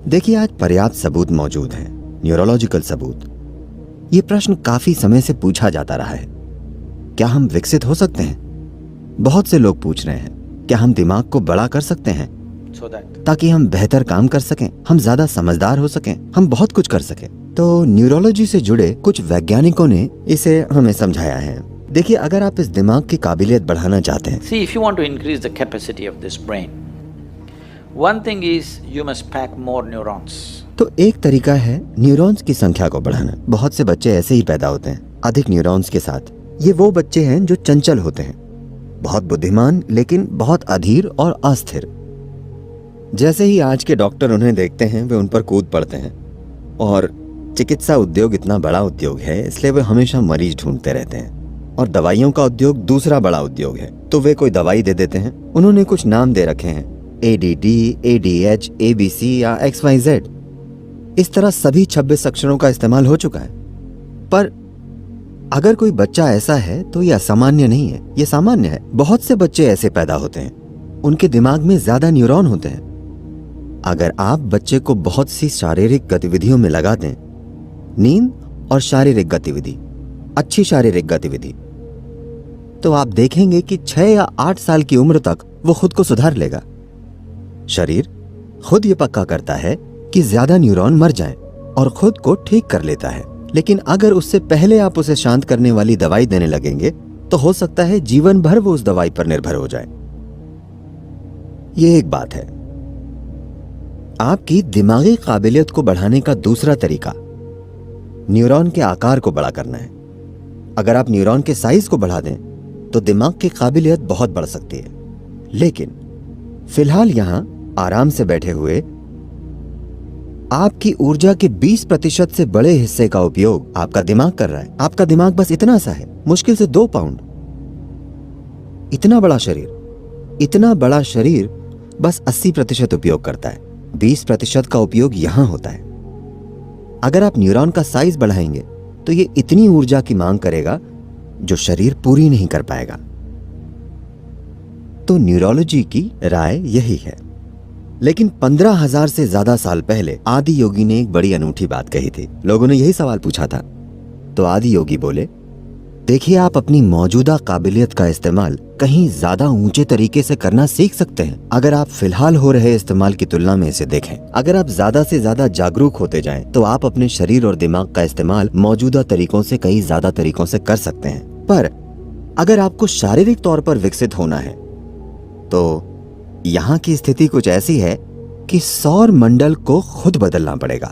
देखिए, आज पर्याप्त सबूत मौजूद हैं, न्यूरोलॉजिकल सबूत। ये प्रश्न काफी समय से पूछा जाता रहा है, क्या हम विकसित हो सकते हैं? बहुत से लोग पूछ रहे हैं, क्या हम दिमाग को बड़ा कर सकते हैं ताकि हम बेहतर काम कर सकें, हम ज्यादा समझदार हो सकें, हम बहुत कुछ कर सकें। तो न्यूरोलॉजी से जुड़े कुछ वैज्ञानिकों ने इसे हमें समझाया है। देखिए, अगर आप इस दिमाग की काबिलियत बढ़ाना चाहते हैं, See, if you want to increase the capacity of this brain, one thing is you must pack more neurons. तो एक तरीका है न्यूरॉन्स की संख्या को बढ़ाना। बहुत से बच्चे ऐसे ही पैदा होते हैं, अधिक न्यूरॉन्स के साथ। ये वो बच्चे हैं जो चंचल होते हैं, बहुत बुद्धिमान लेकिन बहुत अधीर और अस्थिर। जैसे ही आज के डॉक्टर उन्हें देखते हैं, वे उन पर कूद पड़ते हैं। और चिकित्सा उद्योग इतना बड़ा उद्योग है, इसलिए वे हमेशा मरीज ढूंढते रहते हैं। और दवाइयों का उद्योग दूसरा बड़ा उद्योग है, तो वे कोई दवाई दे देते हैं। उन्होंने कुछ नाम दे रखे हैं, ADD, ADH, ABC या XYZ। इस तरह सभी 26 अक्षरों का इस्तेमाल हो चुका है। पर अगर कोई बच्चा ऐसा है तो यह असामान्य नहीं है, यह सामान्य है। बहुत से बच्चे ऐसे पैदा होते हैं, उनके दिमाग में ज्यादा न्यूरॉन होते हैं। अगर आप बच्चे को बहुत सी शारीरिक गतिविधियों में लगा दें, नींद और शारीरिक गतिविधि, अच्छी शारीरिक गतिविधि, तो आप देखेंगे कि 6 या 8 साल की उम्र तक वो खुद को सुधार लेगा। शरीर खुद ये पक्का करता है कि ज्यादा न्यूरॉन मर जाएं और खुद को ठीक कर लेता है। लेकिन अगर उससे पहले आप उसे शांत करने वाली दवाई देने लगेंगे तो हो सकता है जीवन भर वो उस दवाई पर निर्भर हो जाए। ये एक बात है। आपकी दिमागी काबिलियत को बढ़ाने का दूसरा तरीका न्यूरॉन के आकार को बड़ा करना है। अगर आप न्यूरॉन के साइज को बढ़ा दें तो दिमाग की काबिलियत बहुत बढ़ सकती है। लेकिन फिलहाल यहां आराम से बैठे हुए आपकी ऊर्जा के 20% से बड़े हिस्से का उपयोग आपका दिमाग कर रहा है। आपका दिमाग बस इतना सा है, मुश्किल से 2 पाउंड। इतना बड़ा शरीर बस 80% उपयोग करता है, 20% का उपयोग यहां होता है। अगर आप न्यूरॉन का साइज बढ़ाएंगे तो ये इतनी ऊर्जा की मांग करेगा जो शरीर पूरी नहीं कर पाएगा। तो न्यूरोलॉजी की राय यही है। लेकिन 15,000 से ज्यादा साल पहले आदि योगी ने एक बड़ी अनूठी बात कही थी। लोगों ने यही सवाल पूछा था। तो आदि योगी बोले, देखिए, आप अपनी मौजूदा काबिलियत का इस्तेमाल कहीं ज्यादा ऊंचे तरीके से करना सीख सकते हैं अगर आप फिलहाल हो रहे इस्तेमाल की तुलना में इसे देखें। अगर आप ज्यादा से ज्यादा जागरूक होते जाएं, तो आप अपने शरीर और दिमाग का इस्तेमाल मौजूदा तरीकों से कई ज्यादा तरीकों से कर सकते हैं। पर अगर आपको शारीरिक तौर पर विकसित होना है तो यहाँ की स्थिति कुछ ऐसी है कि सौर मंडल को खुद बदलना पड़ेगा,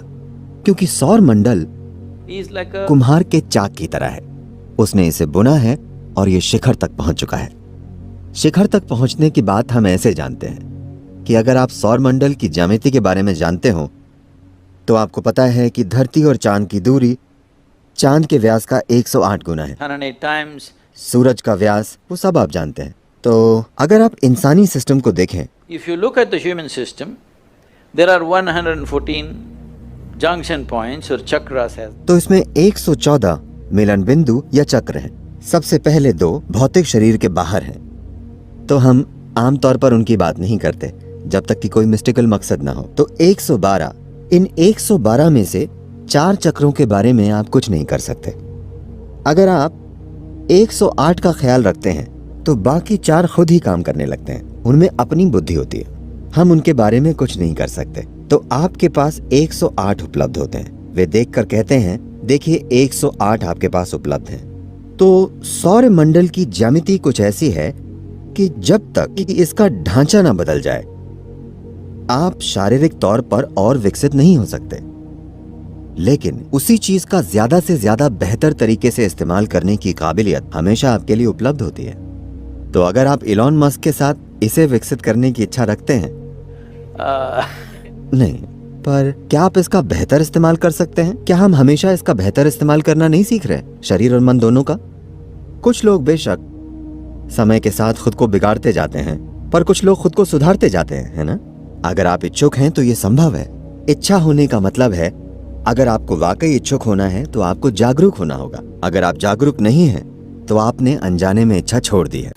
क्योंकि सौर मंडल कुम्हार के चाक की तरह है। उसने इसे बुना है और ये शिखर तक पहुंच चुका है। शिखर तक पहुंचने की बात हम ऐसे जानते हैं कि अगर आप सौर मंडल की ज्यामिति के बारे में जानते हो तो आपको पता है कि धरती और चांद की दूरी चांद के व्यास का 108 गुना है। 108 times. सूरज का व्यास, वो सब आप जानते हैं। तो अगर आप इंसानी सिस्टम को देखें, If you look at the human system, there are 114 junction points or chakras has. तो इसमें 114 मिलन बिंदु या चक्र हैं। सबसे पहले 2 भौतिक शरीर के बाहर हैं, तो हम आमतौर पर उनकी बात नहीं करते जब तक कि कोई मिस्टिकल मकसद ना हो। तो 112, इन 112 में से 4 चक्रों के बारे में आप कुछ नहीं कर सकते। अगर आप 108 का ख्याल रखते हैं तो बाकी 4 खुद ही काम करने लगते हैं। उनमें अपनी बुद्धि होती है, हम उनके बारे में कुछ नहीं कर सकते। तो आपके पास 108 उपलब्ध होते हैं। वे देखकर कहते हैं, देखिए 108 आपके पास उपलब्ध हैं। तो सौर मंडल की ज्यामिति कुछ ऐसी है कि जब तक कि इसका ढांचा ना बदल जाए, आप शारीरिक तौर पर और विकसित नहीं हो सकते। लेकिन उसी चीज का ज्यादा से ज्यादा बेहतर तरीके से इस्तेमाल करने की काबिलियत हमेशा आपके लिए उपलब्ध होती है। तो अगर आप इलॉन मस्क के साथ इसे विकसित करने की इच्छा रखते हैं, नहीं, पर क्या आप इसका बेहतर इस्तेमाल कर सकते हैं? क्या हम हमेशा इसका बेहतर इस्तेमाल करना नहीं सीख रहे, शरीर और मन दोनों का? कुछ लोग बेशक समय के साथ खुद को बिगाड़ते जाते हैं, पर कुछ लोग खुद को सुधारते जाते हैं, है ना? अगर आप इच्छुक हैं तो ये संभव है। इच्छा होने का मतलब है, अगर आपको वाकई इच्छुक होना है तो आपको जागरूक होना होगा। अगर आप जागरूक नहीं हैं तो आपने अनजाने में इच्छा छोड़ दी है।